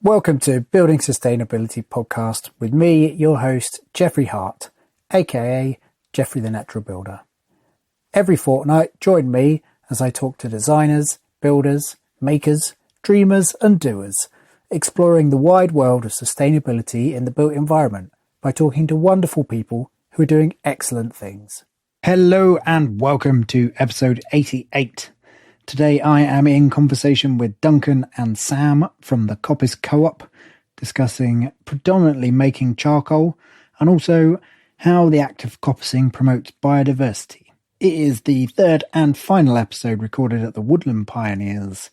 Welcome to Building Sustainability Podcast with me, your host, Jeffrey Hart, aka Jeffrey the Natural Builder. Every fortnight, join me as I talk to designers, builders, makers, dreamers and doers, exploring the wide world of sustainability in the built environment by talking to wonderful people who are doing excellent things. Hello and welcome to episode 88. Today I am in conversation with Duncan and Sam from the Coppice Co-op, discussing predominantly making charcoal and also how the act of coppicing promotes biodiversity. It is the third and final episode recorded at the Woodland Pioneers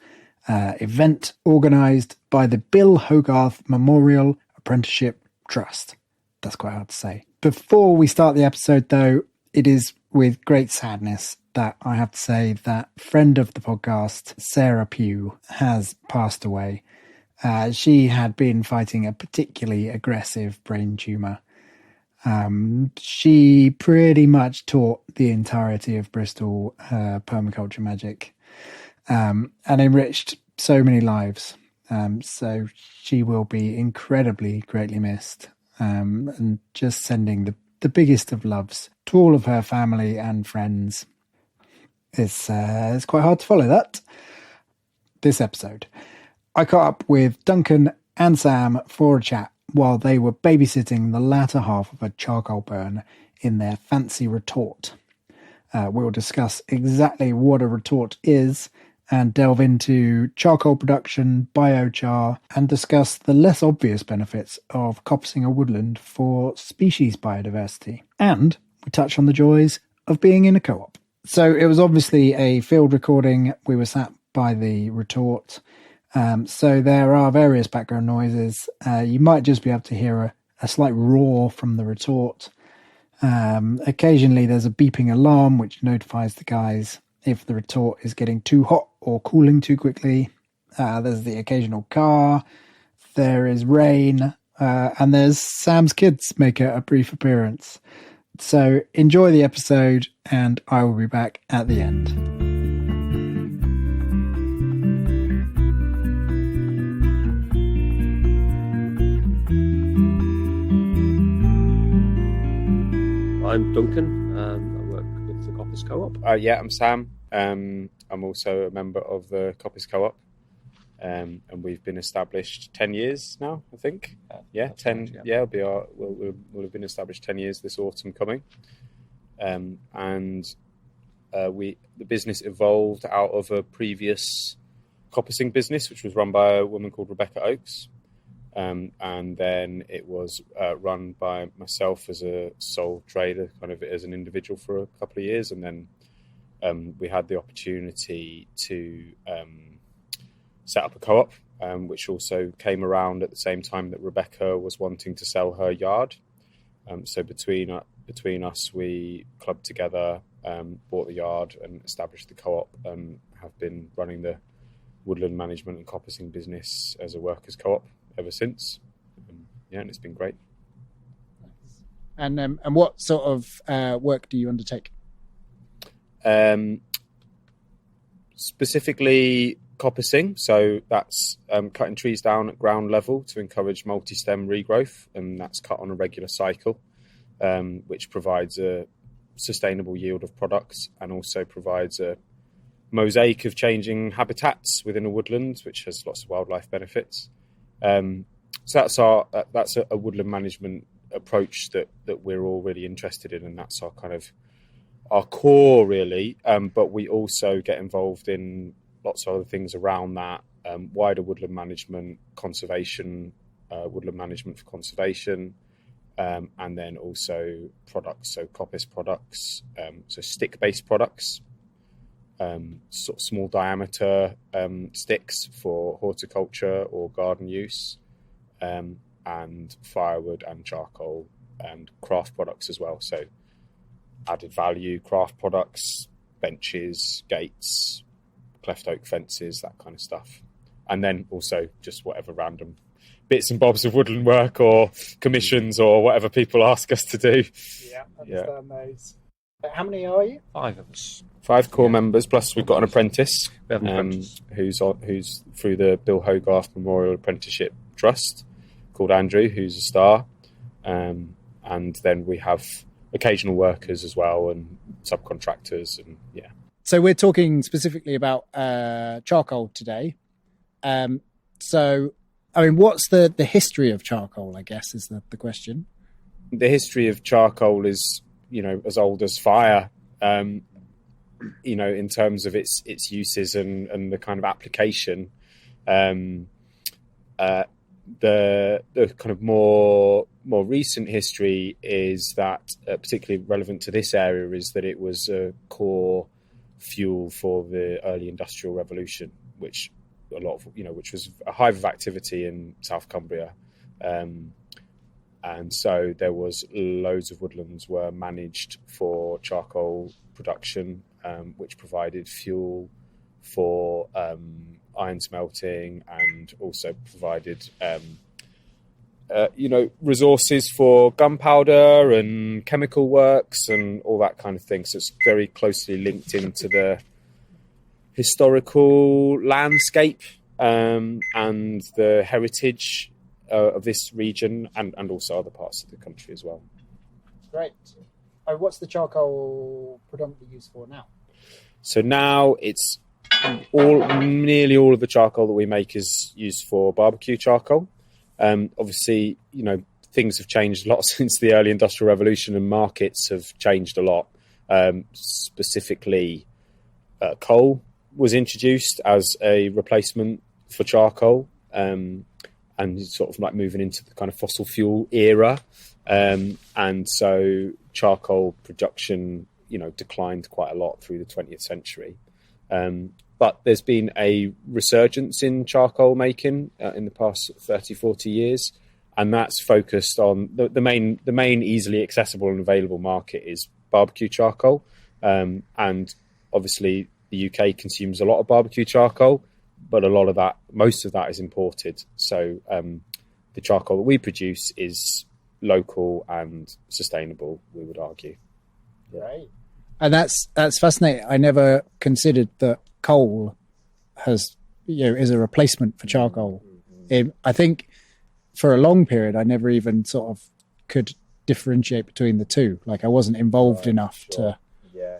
event organised by the Bill Hogarth Memorial Apprenticeship Trust. That's quite hard to say. Before we start the episode though, it is with great sadness that I have to say that friend of the podcast, Sarah Pugh, has passed away. She had been fighting a particularly aggressive brain tumour. She pretty much taught the entirety of Bristol permaculture magic and enriched so many lives. So she will be incredibly greatly missed, and just sending the biggest of loves to all of her family and friends. It's quite hard to follow that. This episode, I caught up with Duncan and Sam for a chat while they were babysitting the latter half of a charcoal burn in their fancy retort. We'll discuss exactly what a retort is and delve into charcoal production, biochar, and discuss the less obvious benefits of coppicing a woodland for species biodiversity. And we touch on the joys of being in a co-op. So it was obviously a field recording. We were sat by the retort. So there are various background noises. You might just be able to hear a slight roar from the retort. Occasionally there's a beeping alarm which notifies the guys if the retort is getting too hot or cooling too quickly. There's the occasional car. There is rain. And there's Sam's kids make a brief appearance. So enjoy the episode and I will be back at the end. I'm Duncan. I work with the Coppice Co-op. I'm Sam. I'm also a member of the Coppice Co-op. And we've been established 10 years now, I think. 10. Right, yeah. We'll have been established 10 years this autumn coming. The business evolved out of a previous coppicing business, which was run by a woman called Rebecca Oakes. And then it was run by myself as a sole trader, kind of as an individual for a couple of years. And then we had the opportunity to set up a co-op, which also came around at the same time that Rebecca was wanting to sell her yard. So between us, we clubbed together, bought the yard and established the co-op, and have been running the woodland management and coppicing business as a workers' co-op ever since. And it's been great. And what sort of work do you undertake? Specifically coppicing, so that's cutting trees down at ground level to encourage multi-stem regrowth, and that's cut on a regular cycle, which provides a sustainable yield of products and also provides a mosaic of changing habitats within a woodland, which has lots of wildlife benefits. So that's a woodland management approach that we're all really interested in, and that's our core really. But we also get involved in lots of other things around that, wider woodland management, conservation, woodland management for conservation, and then also products, so coppice products, so stick-based products, sort of small diameter sticks for horticulture or garden use, and firewood and charcoal and craft products as well. So added value craft products, benches, gates, cleft oak fences, that kind of stuff. And then also just whatever random bits and bobs of woodland work or commissions or whatever people ask us to do. Yeah, understand those. How many are you? 5 of us. 5 core members, plus we've got an apprentice, We have an apprentice. who's through the Bill Hogarth Memorial Apprenticeship trust called Andrew, who's a star. And then we have occasional workers as well and subcontractors and yeah. So we're talking specifically about charcoal today. So, I mean, what's the history of charcoal, I guess, is the question. The history of charcoal is, as old as fire, in terms of its uses and the kind of application. The kind of more recent history is that, particularly relevant to this area, is that it was a core fuel for the early industrial revolution, which was a hive of activity in South Cumbria. And so there was loads of woodlands were managed for charcoal production, which provided fuel for iron smelting and also provided, resources for gunpowder and chemical works and all that kind of thing. So it's very closely linked into the historical landscape and the heritage of this region and also other parts of the country as well. Great. What's the charcoal predominantly used for now? So now it's nearly all of the charcoal that we make is used for barbecue charcoal. Obviously, things have changed a lot since the early industrial revolution and markets have changed a lot. Specifically, coal was introduced as a replacement for charcoal. And sort of like moving into the kind of fossil fuel era. And so charcoal production, declined quite a lot through the 20th century. But there's been a resurgence in charcoal making in the past 30, 40 years. And that's focused on the main easily accessible and available market is barbecue charcoal. And obviously the UK consumes a lot of barbecue charcoal, but most of that is imported. So the charcoal that we produce is local and sustainable, we would argue. Yeah. Right. And that's fascinating. I never considered that coal is a replacement for charcoal. I think for a long period, I never even sort of could differentiate between the two. Like I wasn't involved enough to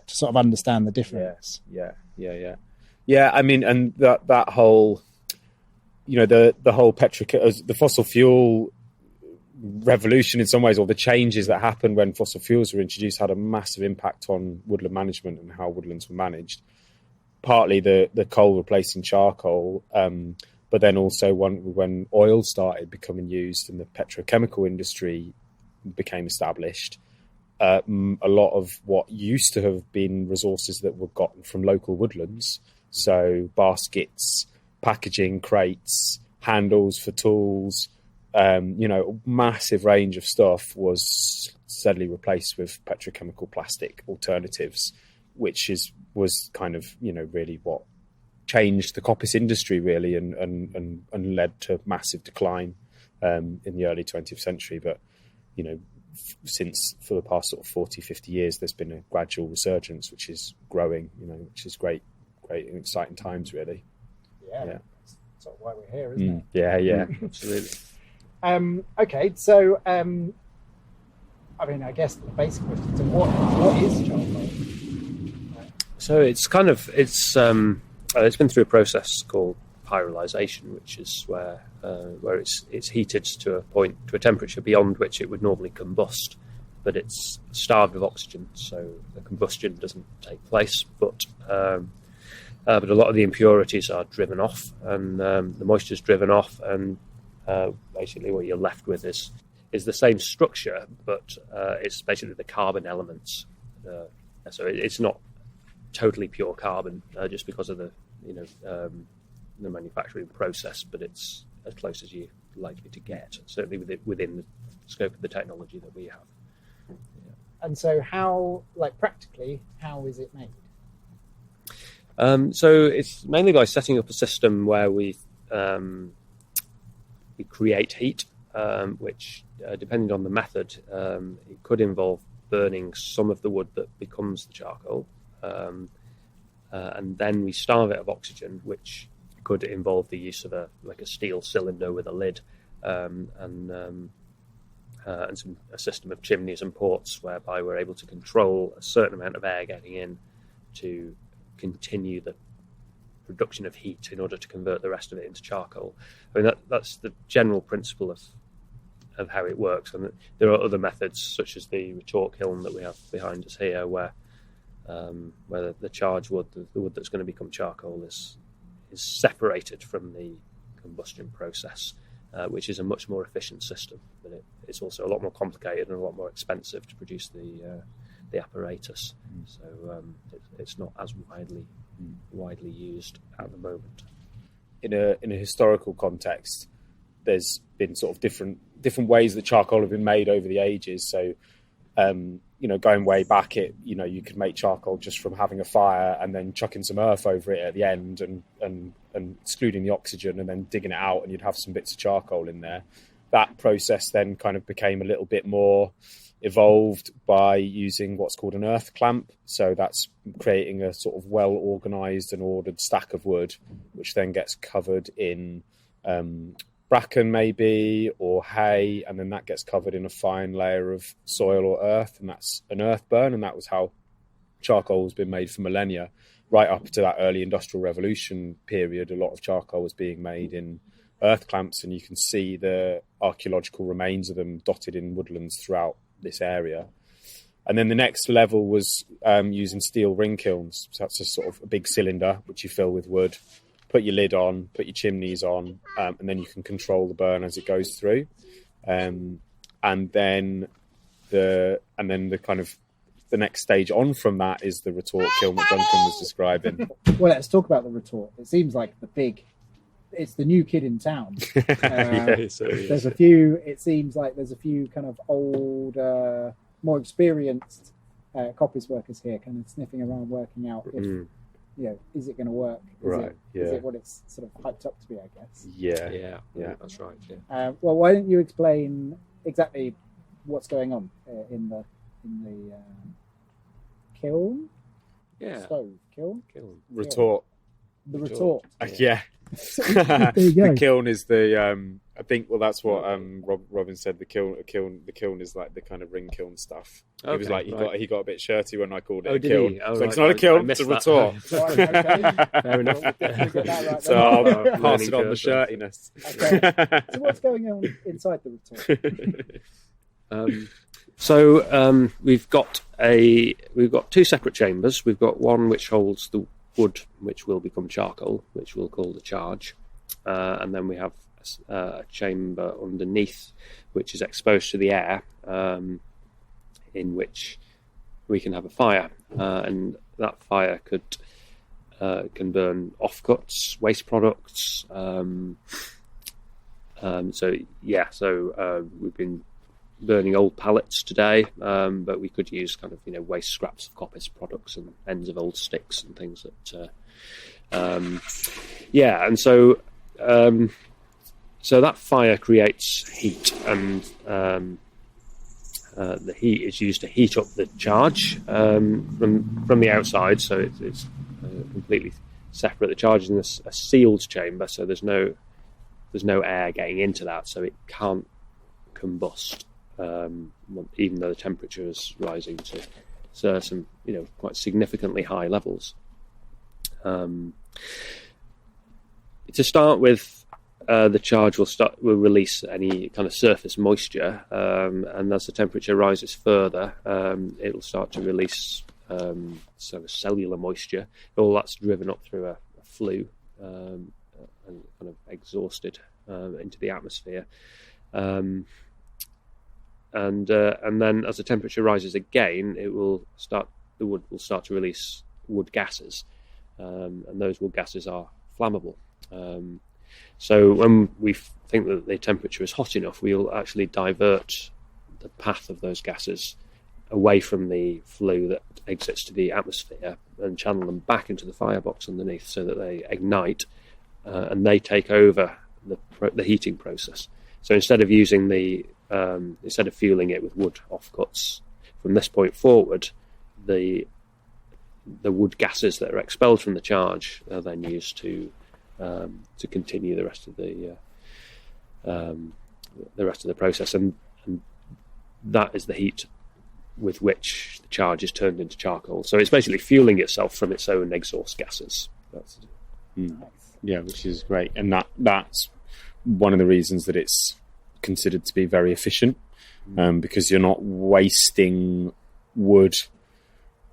sort of understand the difference. Yeah, I mean, and that whole, the whole the fossil fuel revolution in some ways, or the changes that happened when fossil fuels were introduced, had a massive impact on woodland management and how woodlands were managed. Partly the coal replacing charcoal, but then also when oil started becoming used and the petrochemical industry became established, a lot of what used to have been resources that were gotten from local woodlands, so baskets, packaging, crates, handles for tools, a massive range of stuff was steadily replaced with petrochemical plastic alternatives, which was kind of, really what changed the coppice industry really and led to massive decline in the early 20th century. But, since for the past sort of 40, 50 years, there's been a gradual resurgence, which is growing, which is great and exciting times, really. Yeah. That's sort of why we're here, isn't it? Yeah, absolutely. Okay, so, I mean, I guess the basic question, so what is charcoal? So it's it's been through a process called pyrolyzation, which is where it's heated to a temperature beyond which it would normally combust, but it's starved of oxygen, so the combustion doesn't take place. But a lot of the impurities are driven off, and the moisture is driven off, and basically what you're left with is the same structure, but it's basically the carbon elements. So it's not totally pure carbon just because of the manufacturing process, but it's as close as you're likely to get, certainly within the scope of the technology that we have. Yeah. And so practically, how is it made? So it's mainly by setting up a system where we create heat, which, depending on the method, it could involve burning some of the wood that becomes the charcoal, and then we starve it of oxygen, which could involve the use of a steel cylinder with a lid, and a system of chimneys and ports whereby we're able to control a certain amount of air getting in to continue the production of heat in order to convert the rest of it into charcoal. I mean, that's the general principle of how it works. And there are other methods, such as the retort kiln that we have behind us here, where the charge wood, the wood that's going to become charcoal, is separated from the combustion process, which is a much more efficient system. But it's also a lot more complicated and a lot more expensive to produce the apparatus. So it's not as widely used at the moment. In a historical context, there's been sort of different ways that charcoal have been made over the ages. So, going way back, you could make charcoal just from having a fire and then chucking some earth over it at the end and excluding the oxygen and then digging it out, and you'd have some bits of charcoal in there. That process then kind of became a little bit more evolved by using what's called an earth clamp. So that's creating a sort of well-organised and ordered stack of wood, which then gets covered in bracken maybe, or hay, and then that gets covered in a fine layer of soil or earth, and that's an earth burn. And that was how charcoal has been made for millennia. Right up to that early industrial revolution period, a lot of charcoal was being made in earth clamps, and you can see the archaeological remains of them dotted in woodlands throughout this area. And then the next level was using steel ring kilns. So that's a sort of a big cylinder which you fill with wood, put your lid on, put your chimneys on, and then you can control the burn as it goes through. And then the kind of the next stage on from that is the retort kiln that Duncan was describing. Well, let's talk about the retort. It seems like it's the new kid in town. There's a few. It seems like there's a few kind of old, more experienced coppice workers here, kind of sniffing around, working out if is it going to work? Is it what it's sort of hyped up to be? I guess. Yeah, that's right. Yeah. Well, why don't you explain exactly what's going on in the kiln? Yeah. Stove kiln. Retort. The retort. Yeah. There you go. The kiln is the I think that's what Robin said. The kiln is like the kind of ring kiln stuff. Okay, it was like he got a bit shirty when I called it a did kiln. he? Oh, It's right. it's not a kiln, it's a that. retort. Right, okay. Fair enough. We'll definitely get that right So then. I'll pass it on the curve. shirtiness. Okay. So what's going on inside the retort? We've got two separate chambers. We've got one which holds the wood, which will become charcoal, which we'll call the charge, and then we have a chamber underneath, which is exposed to the air, in which we can have a fire, and that fire can burn offcuts, waste products. We've been burning old pallets today, but we could use kind of waste scraps of coppice products and ends of old sticks and things so that fire creates heat, and the heat is used to heat up the charge from the outside, so it's completely separate. The charge is in a sealed chamber, so there's no air getting into that, so it can't combust. Even though the temperature is rising to some quite significantly high levels. To start with, the charge will release any kind of surface moisture, and as the temperature rises further, it'll start to release sort of cellular moisture. All that's driven up through a flue and kind of exhausted into the atmosphere. And then as the temperature rises again, the wood will start to release wood gases, and those wood gases are flammable. So when we think that the temperature is hot enough, we'll actually divert the path of those gases away from the flue that exits to the atmosphere and channel them back into the firebox underneath, so that they ignite and they take over the heating process. So instead of fueling it with wood offcuts, from this point forward, the wood gases that are expelled from the charge are then used to continue the rest of the the process, and that is the heat with which the charge is turned into charcoal. So it's basically fueling itself from its own exhaust gases. Yeah, which is great, and that's one of the reasons that it's considered to be very efficient, because you're not wasting wood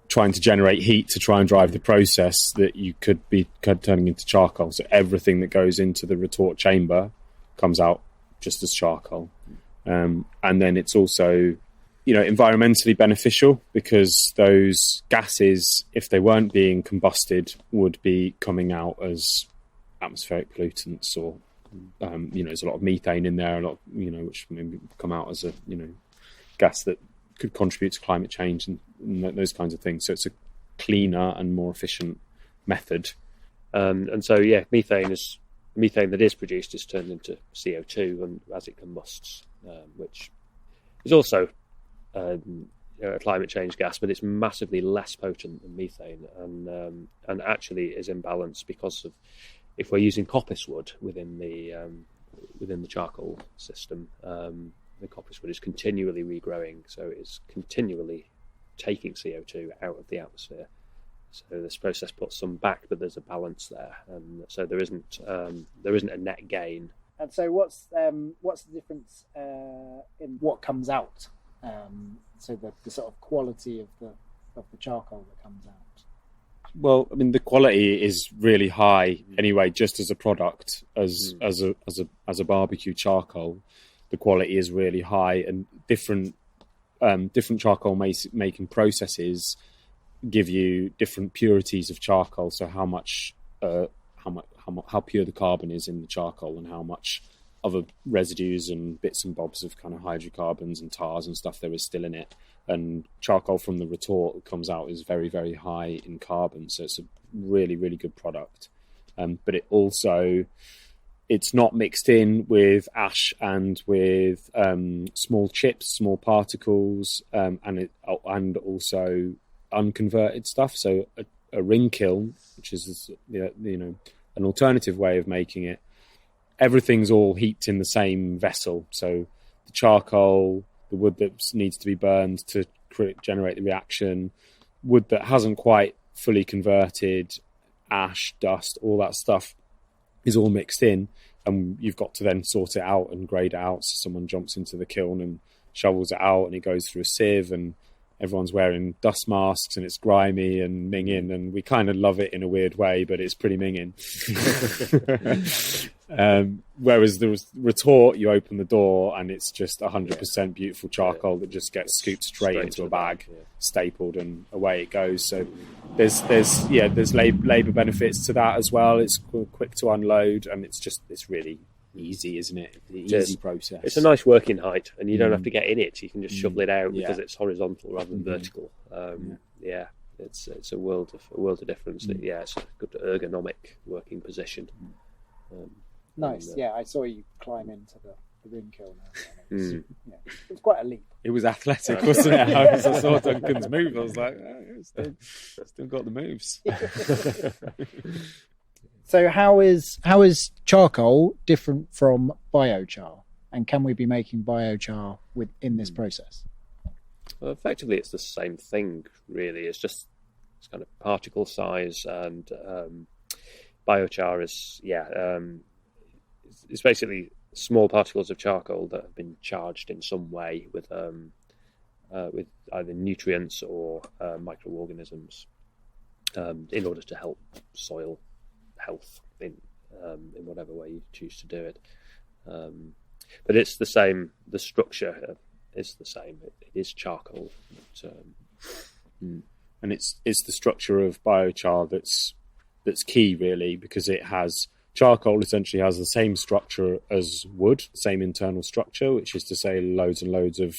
trying to generate heat to try and drive the process that you could be turning into charcoal. So everything that goes into the retort chamber comes out just as charcoal. And then it's also, environmentally beneficial, because those gases, if they weren't being combusted, would be coming out as atmospheric pollutants, or there's a lot of methane in there, which maybe come out as a gas that could contribute to climate change and those kinds of things. So it's a cleaner and more efficient method. And so, methane that is produced is turned into CO2 and as it combusts, which is also a climate change gas, but it's massively less potent than methane, and actually is in balance because of, if we're using coppice wood within the charcoal system, the coppice wood is continually regrowing, so it's continually taking CO2 out of the atmosphere. So this process puts some back, but there's a balance there, and so there isn't a net gain. And so, what's the difference in what comes out? So the sort of quality of the charcoal that comes out. Well, I mean, the quality is really high anyway, just as a product, as a barbecue charcoal. The quality is really high, and different charcoal making processes give you different purities of charcoal. So how pure the carbon is in the charcoal, and how much other residues and bits and bobs of kind of hydrocarbons and tars and stuff there is still in it. And charcoal from the retort that comes out is very, very high in carbon, so it's a really, really good product. But it's not mixed in with ash and with small chips, small particles, and also unconverted stuff. So a ring kiln, which is an alternative way of making it, everything's all heaped in the same vessel. So the charcoal, the wood that needs to be burned to generate the reaction, wood that hasn't quite fully converted, ash, dust, all that stuff is all mixed in, and you've got to then sort it out and grade it out. So someone jumps into the kiln and shovels it out, and it goes through a sieve, and everyone's wearing dust masks, and it's grimy and minging, and we kind of love it in a weird way, but it's pretty minging. Whereas the retort, you open the door and it's just 100% beautiful charcoal that just gets scooped straight into a bag, stapled, and away it goes. So there's labour benefits to that as well. It's quick to unload, and it's really easy, isn't it? The easy process. It's a nice working height, and you don't have to get in it. You can just shovel it out because it's horizontal rather than vertical. It's a world of difference. It's a good ergonomic working position. Nice. I saw you climb into the ring kiln. It was quite a leap. It was athletic, wasn't it? I saw Duncan's move. I was like, still got the moves. So how is charcoal different from biochar, and can we be making biochar in this process? Well, effectively, it's the same thing, really. It's kind of particle size, and biochar is it's basically small particles of charcoal that have been charged in some way with either nutrients or microorganisms in order to help soil health in whatever way you choose to do it. But it's the same. The structure is the same. It is charcoal. And it's the structure of biochar that's key, really, because charcoal essentially has the same structure as wood, same internal structure, which is to say loads and loads of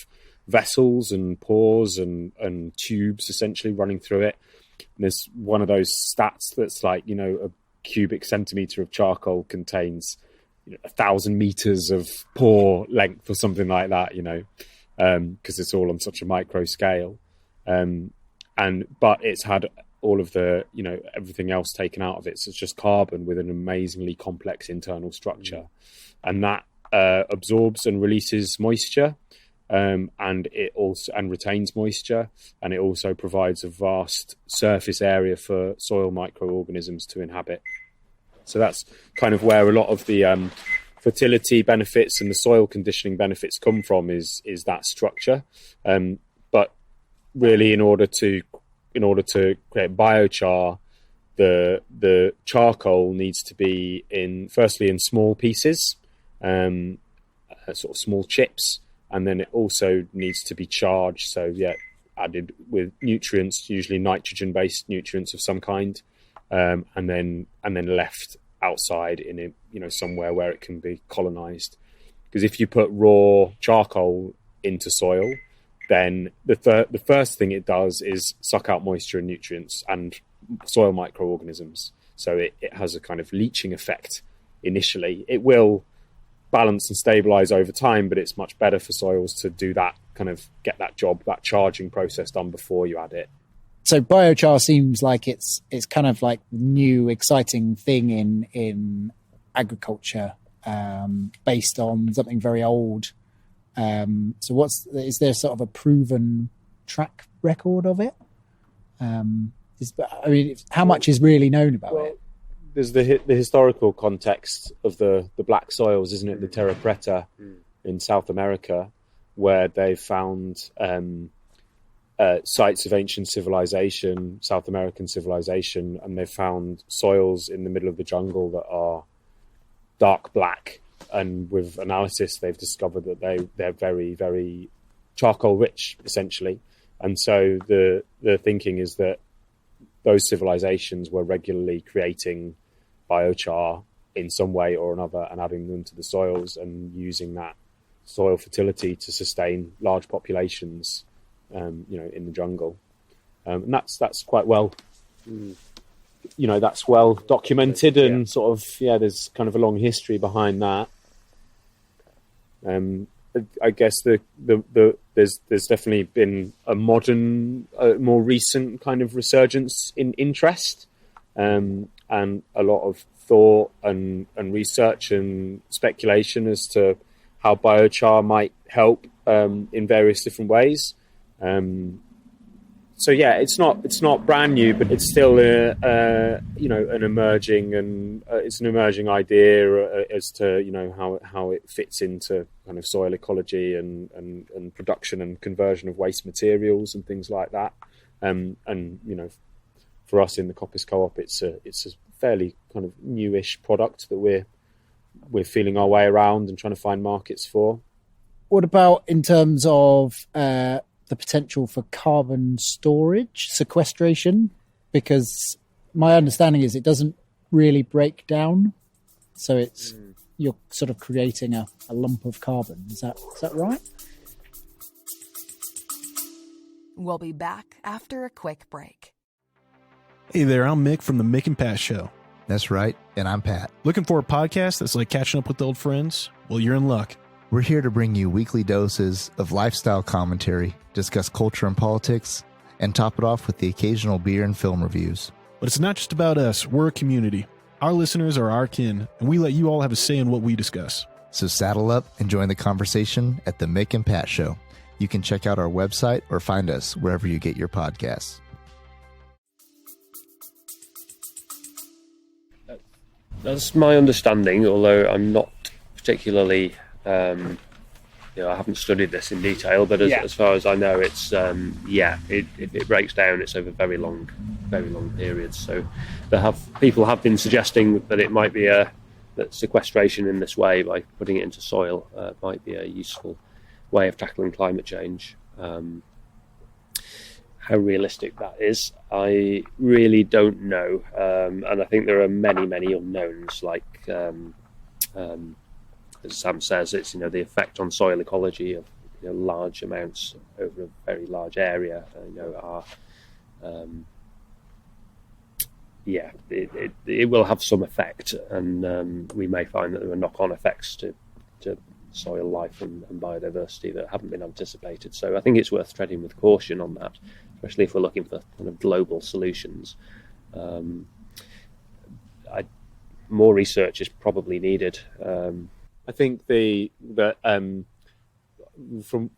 vessels and pores and tubes essentially running through it. And there's one of those stats that's like, a cubic centimetre of charcoal contains 1,000 metres of pore length or something like that, because it's all on such a micro scale. But it's had all of the, everything else taken out of it. So it's just carbon with an amazingly complex internal structure. And that absorbs and releases moisture, and it also retains moisture, and it also provides a vast surface area for soil microorganisms to inhabit. So that's kind of where a lot of the fertility benefits and the soil conditioning benefits come from, is that structure. But really, in order to create biochar, the charcoal needs to be firstly in small pieces, sort of small chips, and then it also needs to be charged. So added with nutrients, usually nitrogen-based nutrients of some kind, and then left outside in somewhere where it can be colonized. Because if you put raw charcoal into soil, then the first thing it does is suck out moisture and nutrients and soil microorganisms. So it has a kind of leaching effect initially. It will balance and stabilize over time, but it's much better for soils to do that, kind of get that charging process done before you add it. So biochar seems like it's kind of like the new exciting thing in agriculture, based on something very old. So is there sort of a proven track record of it? How much is really known about it? There's the historical context of the black soils, isn't it? The terra preta in South America, where they found sites of ancient civilization, South American civilization, and they found soils in the middle of the jungle that are dark black. And with analysis, they've discovered that they're very, very charcoal rich, essentially. And so the thinking is that those civilizations were regularly creating biochar in some way or another and adding them to the soils and using that soil fertility to sustain large populations, in the jungle. And that's quite well, that's well documented, and sort of, there's kind of a long history behind that. I guess there's definitely been a modern, more recent kind of resurgence in interest, and a lot of thought and research and speculation as to how biochar might help in various different ways. So it's not brand new, but it's still an emerging idea as to how it fits into kind of soil ecology and production and conversion of waste materials and things like that. And for us in the Coppice Co-op, it's a fairly kind of newish product that we're feeling our way around and trying to find markets for. What about in terms of the potential for carbon storage, sequestration? Because my understanding is it doesn't really break down, so you're sort of creating a lump of carbon. Is that right? We'll be back after a quick break. Hey there, I'm Mick from the Mick and Pat Show. That's right, and I'm Pat. Looking for a podcast that's like catching up with old friends? Well, you're in luck. We're here to bring you weekly doses of lifestyle commentary, discuss culture and politics, and top it off with the occasional beer and film reviews. But it's not just about us. We're a community. Our listeners are our kin, and we let you all have a say in what we discuss. So saddle up and join the conversation at the Mick and Pat Show. You can check out our website or find us wherever you get your podcasts. That's my understanding, although I'm not particularly... I haven't studied this in detail, but as far as I know, it's if it breaks down, it's over very long periods. So people have been suggesting that it might be that sequestration in this way, by putting it into soil, might be a useful way of tackling climate change. How realistic that is, I really don't know, and I think there are many unknowns, like. As Sam says, it's the effect on soil ecology of large amounts over a very large area. It will have some effect, and we may find that there are knock-on effects to soil life and biodiversity that haven't been anticipated. So I think it's worth treading with caution on that, especially if we're looking for kind of global solutions. More research is probably needed. I think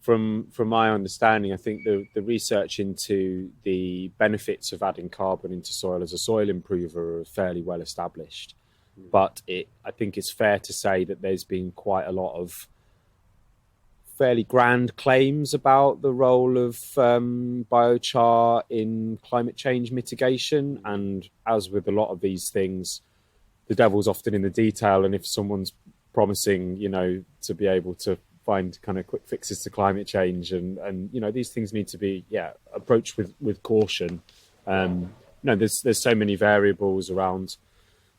from my understanding, I think the research into the benefits of adding carbon into soil as a soil improver are fairly well established. But I think it's fair to say that there's been quite a lot of fairly grand claims about the role of biochar in climate change mitigation. And as with a lot of these things, the devil's often in the detail. And if someone's promising, to be able to find kind of quick fixes to climate change, and these things need to be approached with caution. There's so many variables around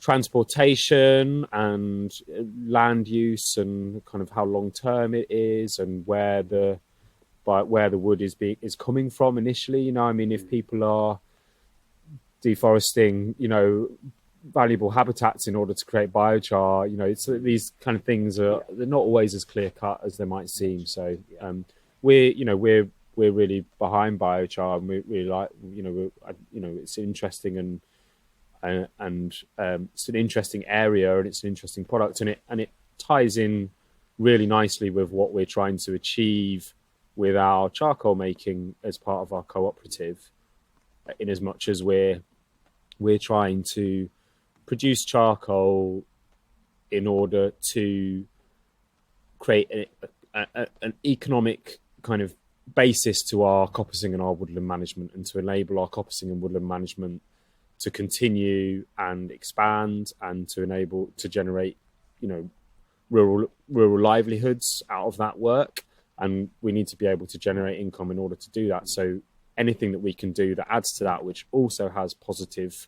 transportation and land use and kind of how long term it is and where the wood is coming from initially. If people are deforesting valuable habitats in order to create biochar, it's these kind of things they're not always as clear cut as they might seem. So we're really behind biochar, and we like it's interesting and it's an interesting area, and it's an interesting product, and it ties in really nicely with what we're trying to achieve with our charcoal making as part of our cooperative, in as much as we're trying to produce charcoal in order to create an economic kind of basis to our coppicing and our woodland management, and to enable our coppicing and woodland management to continue and expand, and to generate, rural livelihoods out of that work. And we need to be able to generate income in order to do that. So anything that we can do that adds to that, which also has positive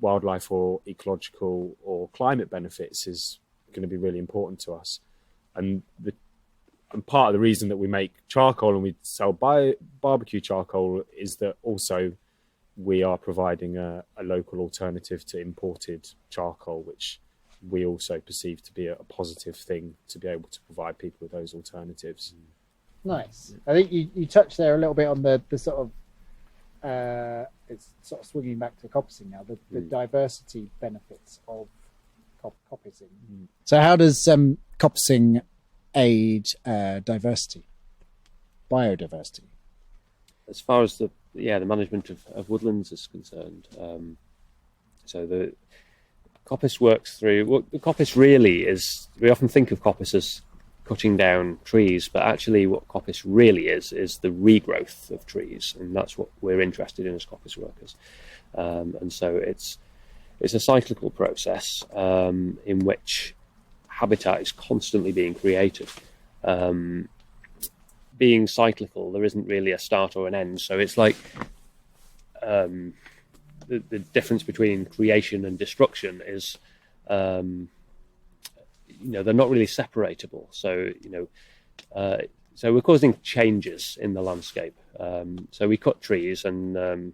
wildlife or ecological or climate benefits, is going to be really important to us. And part of the reason that we make charcoal and we sell barbecue charcoal is that also we are providing a local alternative to imported charcoal, which we also perceive to be a positive thing, to be able to provide people with those alternatives. Nice. I think you touched there a little bit on the sort of it's sort of swinging back to coppicing now, the diversity benefits of coppicing. So how does coppicing aid diversity, biodiversity? As far as the management of woodlands is concerned, so the coppice works through what the coppice really is. We often think of coppice as cutting down trees, but actually what coppice really is the regrowth of trees, and that's what we're interested in as coppice workers. And so it's a cyclical process in which habitat is constantly being created. Being cyclical, there isn't really a start or an end. So it's like the difference between creation and destruction is, they're not really separatable. So, so we're causing changes in the landscape. So we cut trees and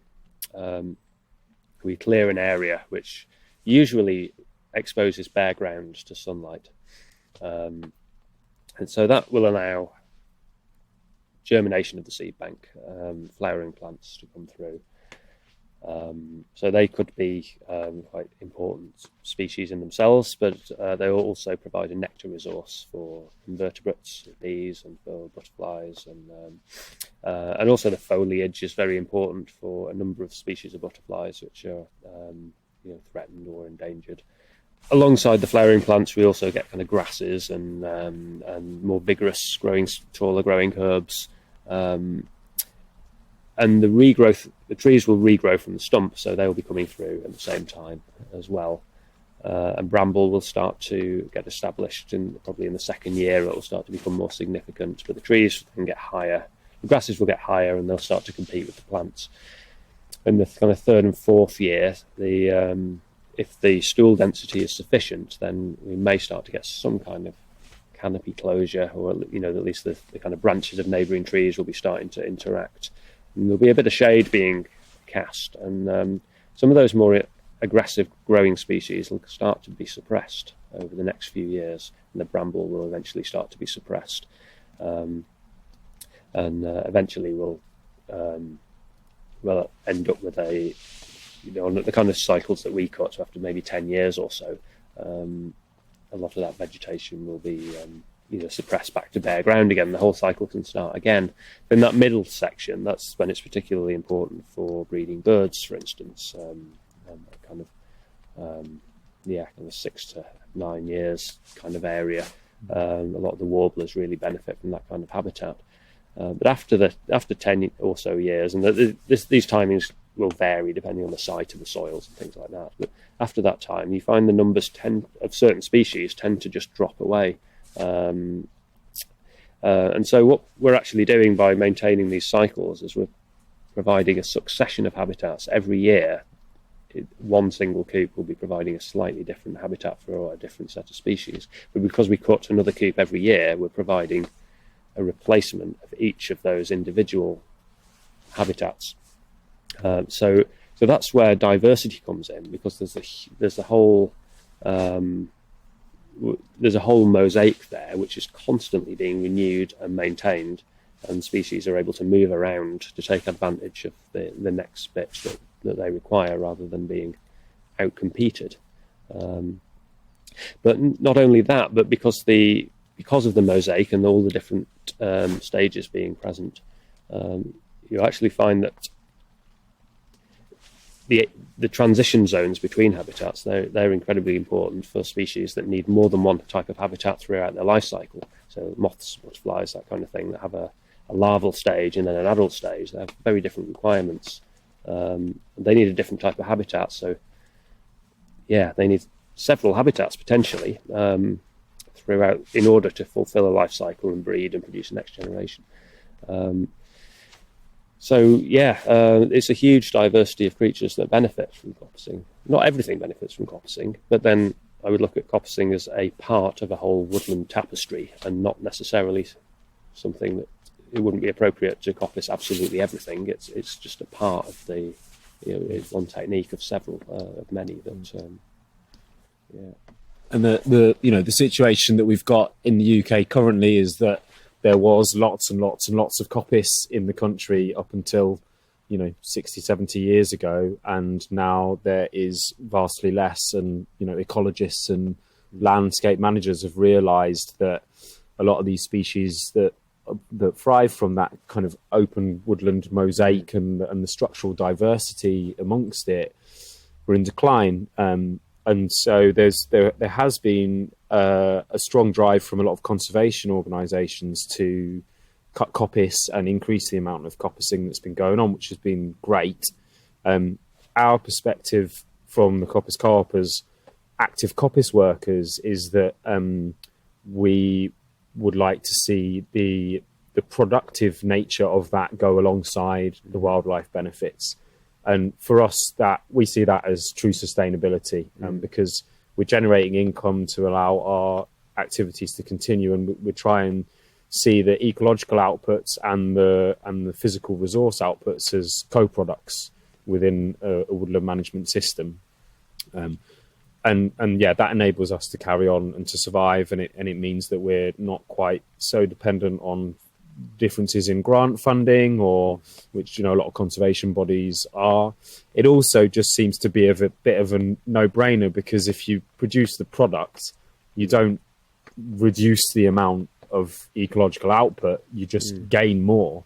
we clear an area which usually exposes bare ground to sunlight. And so that will allow germination of the seed bank, flowering plants to come through. So they could be quite important species in themselves, but they will also provide a nectar resource for invertebrates, bees and for butterflies, and also the foliage is very important for a number of species of butterflies which are threatened or endangered. Alongside the flowering plants, we also get kind of grasses and more vigorous taller growing herbs. And the trees will regrow from the stump, so they will be coming through at the same time as well. And bramble will start to get established, probably in the second year it will start to become more significant, but the trees can get higher. The grasses will get higher and they'll start to compete with the plants. In the kind of third and fourth year, if the stool density is sufficient, then we may start to get some kind of canopy closure, or at least the kind of branches of neighbouring trees will be starting to interact. And there'll be a bit of shade being cast, and some of those more aggressive growing species will start to be suppressed over the next few years, and the bramble will eventually start to be suppressed, and eventually we'll end up with the kind of cycles that we cut after maybe 10 years or so. a lot of that vegetation will be suppressed back to bare ground again. The whole cycle can start again. In that middle section, that's when it's particularly important for breeding birds, for instance. Kind of 6 to 9 years kind of area. A lot of the warblers really benefit from that kind of habitat. But after 10 or so years, and these timings will vary depending on the site of the soils and things like that. But after that time, you find the numbers of certain species tend to just drop away. And so what we're actually doing by maintaining these cycles is we're providing a succession of habitats every year. One single coop will be providing a slightly different habitat for a different set of species. But because we cut another coop every year, we're providing a replacement of each of those individual habitats. So that's where diversity comes in, because there's a whole mosaic there which is constantly being renewed and maintained, and species are able to move around to take advantage of the next bit that they require, rather than being outcompeted. But not only that, but because of the mosaic and all the different stages being present, you actually find that the transition zones between habitats, they're incredibly important for species that need more than one type of habitat throughout their life cycle. So moths, butterflies, that kind of thing, that have a larval stage and then an adult stage, they have very different requirements. They need a different type of habitat. So yeah, they need several habitats potentially throughout in order to fulfill a life cycle and breed and produce a next generation. It's a huge diversity of creatures that benefit from coppicing. Not everything benefits from coppicing, but then I would look at coppicing as a part of a whole woodland tapestry, and not necessarily something that it wouldn't be appropriate to coppice absolutely everything. It's just a part of the, it's one technique of several, of many that, And the situation that we've got in the UK currently is that there was lots and lots and lots of coppice in the country up until 60, 70 years ago, and now there is vastly less. And ecologists and landscape managers have realized that a lot of these species that thrive from that kind of open woodland mosaic and the structural diversity amongst it were in decline. And so there has been a strong drive from a lot of conservation organisations to cut coppice and increase the amount of coppicing that's been going on, which has been great. Our perspective from the Coppice Co-op as active coppice workers is that we would like to see the productive nature of that go alongside the wildlife benefits. And for us, that we see that as true sustainability, because we're generating income to allow our activities to continue, and we try and see the ecological outputs and the physical resource outputs as co-products within a woodland management system. And that enables us to carry on and to survive, and it means that we're not quite so dependent on differences in grant funding, or which a lot of conservation bodies are. It also just seems to be a bit of a no-brainer, because if you produce the product, you don't reduce the amount of ecological output, you just gain more.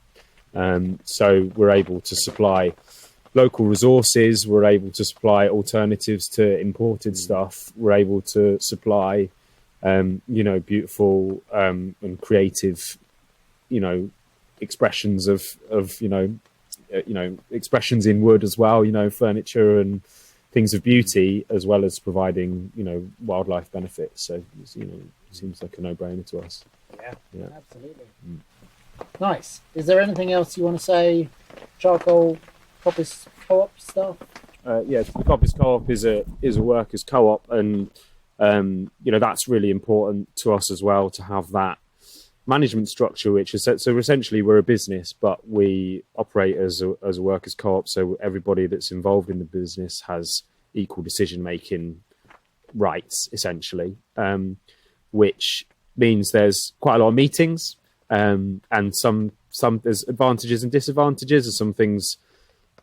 So we're able to supply local resources, we're able to supply alternatives to imported stuff, we're able to supply beautiful and creative expressions of expressions in wood as well, furniture and things of beauty, as well as providing wildlife benefits. So it seems like a no-brainer to us. Yeah. Absolutely. Nice. Is there anything else you want to say? Charcoal Coppice Co-op stuff? The Coppice Co-op is a workers co-op, and that's really important to us as well, to have that management structure, which is so essentially we're a business, but we operate as a workers co-op, so everybody that's involved in the business has equal decision making rights, essentially, which means there's quite a lot of meetings, and some there's advantages and disadvantages, and some things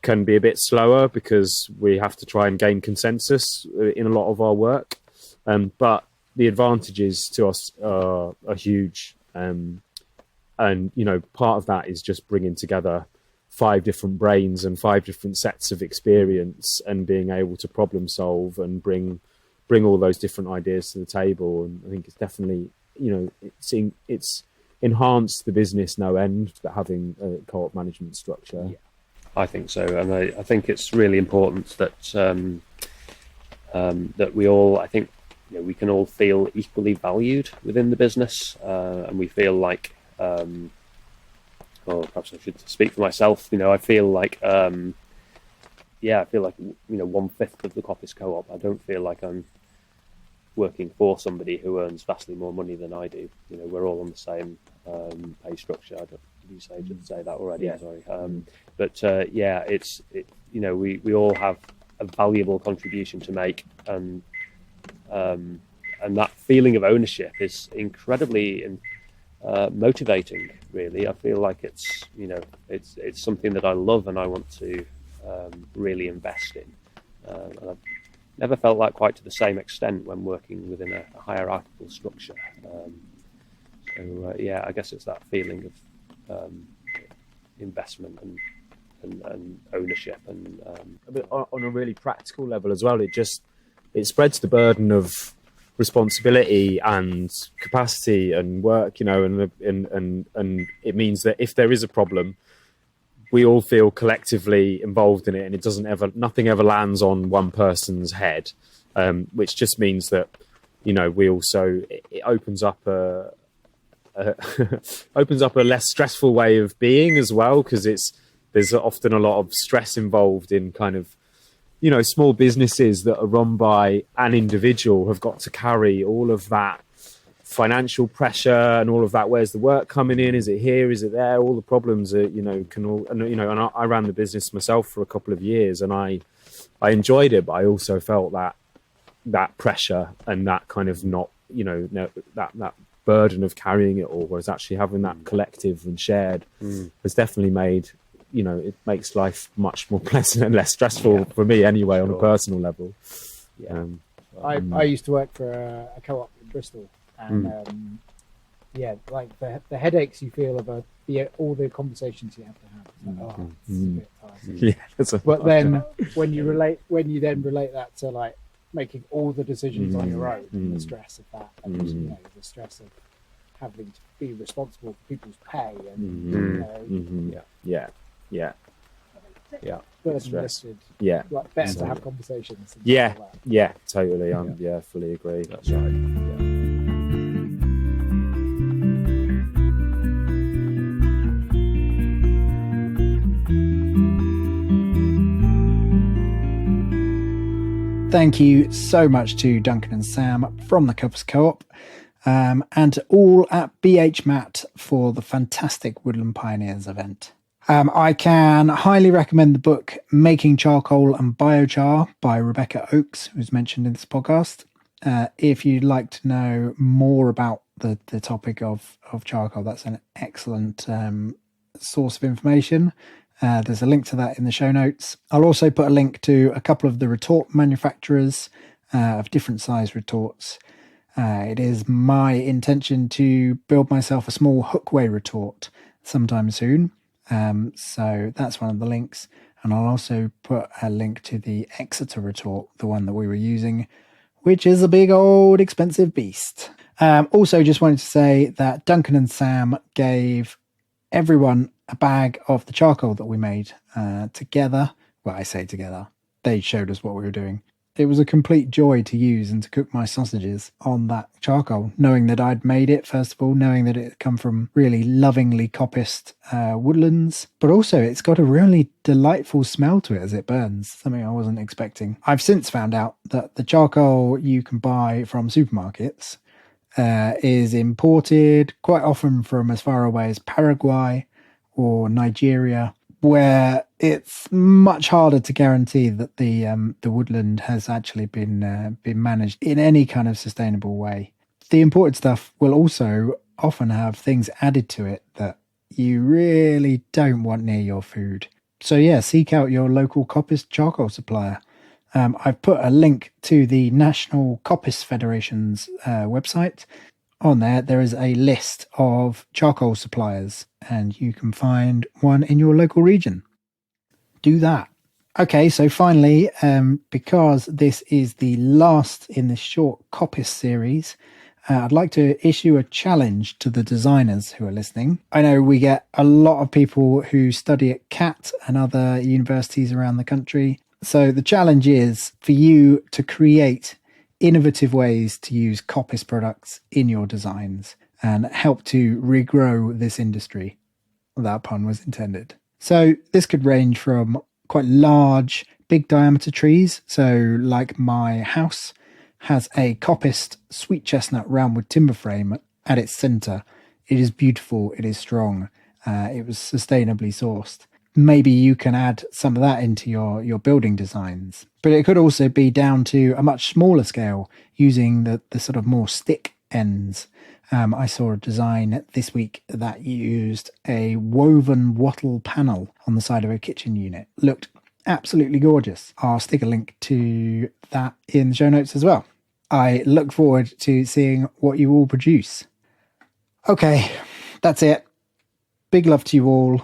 can be a bit slower because we have to try and gain consensus in a lot of our work, but the advantages to us are huge. And, part of that is just bringing together 5 different brains and 5 different sets of experience and being able to problem solve and bring all those different ideas to the table. And I think it's definitely, it's enhanced the business no end, that having a co-op management structure. Yeah, I think so. And I think it's really important that that we all, I think, we can all feel equally valued within the business, and we feel like, or perhaps I should speak for myself. I feel like, I feel like 1/5 of the coppice co-op. I don't feel like I'm working for somebody who earns vastly more money than I do. We're all on the same pay structure. Did you say that already? Yeah. Sorry. We all have a valuable contribution to make, and that feeling of ownership is incredibly motivating. Really, I feel like it's something that I love and I want to really invest in. And I've never felt that quite to the same extent when working within a hierarchical structure. I guess it's that feeling of investment and ownership, and But on a really practical level as well, it spreads the burden of responsibility and capacity and work, and it means that if there is a problem, we all feel collectively involved in it, and nothing ever lands on one person's head, which just means that we also, it opens up a less stressful way of being as well, because there's often a lot of stress involved in kind of small businesses that are run by an individual have got to carry all of that financial pressure and all of that. Where's the work coming in? Is it here? Is it there? All the problems are, and I ran the business myself for a couple of years, and I enjoyed it, but I also felt that pressure and that kind of that burden of carrying it all, whereas actually having that collective and shared has definitely made, it makes life much more pleasant and less stressful for me anyway, on a personal level. I used to work for a co-op in Bristol, and like the headaches you feel about all the conversations you have to have. It's a bit tiresome. But then when you then relate that to like making all the decisions on your own, and the stress of that, and the stress of having to be responsible for people's pay, and lifted. Like better to have conversations. Totally. Fully agree. That's right. Thank you so much to Duncan and Sam from the Coppice Co-op, and to all at BHMAT for the fantastic Woodland Pioneers event. I can highly recommend the book Making Charcoal and Biochar by Rebecca Oakes, who's mentioned in this podcast. If you'd like to know more about the topic of charcoal, that's an excellent source of information. There's a link to that in the show notes. I'll also put a link to a couple of the retort manufacturers of different size retorts. It is my intention to build myself a small hookway retort sometime soon. So that's one of the links. And I'll also put a link to the Exeter retort, the one that we were using, which is a big old expensive beast. Also just wanted to say that Duncan and Sam gave everyone a bag of the charcoal that we made together. Well, I say together. They showed us what we were doing. It was a complete joy to use and to cook my sausages on that charcoal, knowing that I'd made it, first of all, knowing that it had come from really lovingly coppiced woodlands, but also it's got a really delightful smell to it as it burns, something I wasn't expecting. I've since found out that the charcoal you can buy from supermarkets is imported quite often from as far away as Paraguay or Nigeria, where it's much harder to guarantee that the woodland has actually been managed in any kind of sustainable way. The imported stuff will also often have things added to it that you really don't want near your food. So yeah, seek out your local coppice charcoal supplier. I've put a link to the National Coppice Federation's website. On there is a list of charcoal suppliers, and you can find one in your local region. Do that. Okay, so finally, because this is the last in the short coppice series, I'd like to issue a challenge to the designers who are listening. I know we get a lot of people who study at CAT and other universities around the country. So the challenge is for you to create innovative ways to use coppice products in your designs and help to regrow this industry. That pun was intended. So this could range from quite large, big diameter trees. So like my house has a coppiced sweet chestnut roundwood timber frame at its centre. It is beautiful. It is strong. It was sustainably sourced. Maybe you can add some of that into your building designs. But it could also be down to a much smaller scale using the sort of more stick ends. I saw a design this week that used a woven wattle panel on the side of a kitchen unit. Looked absolutely gorgeous. I'll stick a link to that in the show notes as well. I look forward to seeing what you all produce. Okay, that's it. Big love to you all.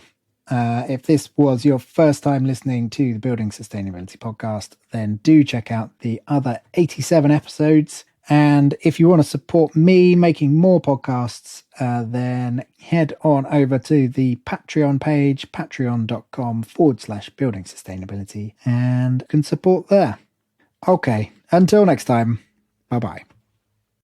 If this was your first time listening to the Building Sustainability Podcast, then do check out the other 87 episodes. And if you want to support me making more podcasts, then head on over to the Patreon page, patreon.com/building sustainability, and can support there. Okay, until next time, bye-bye.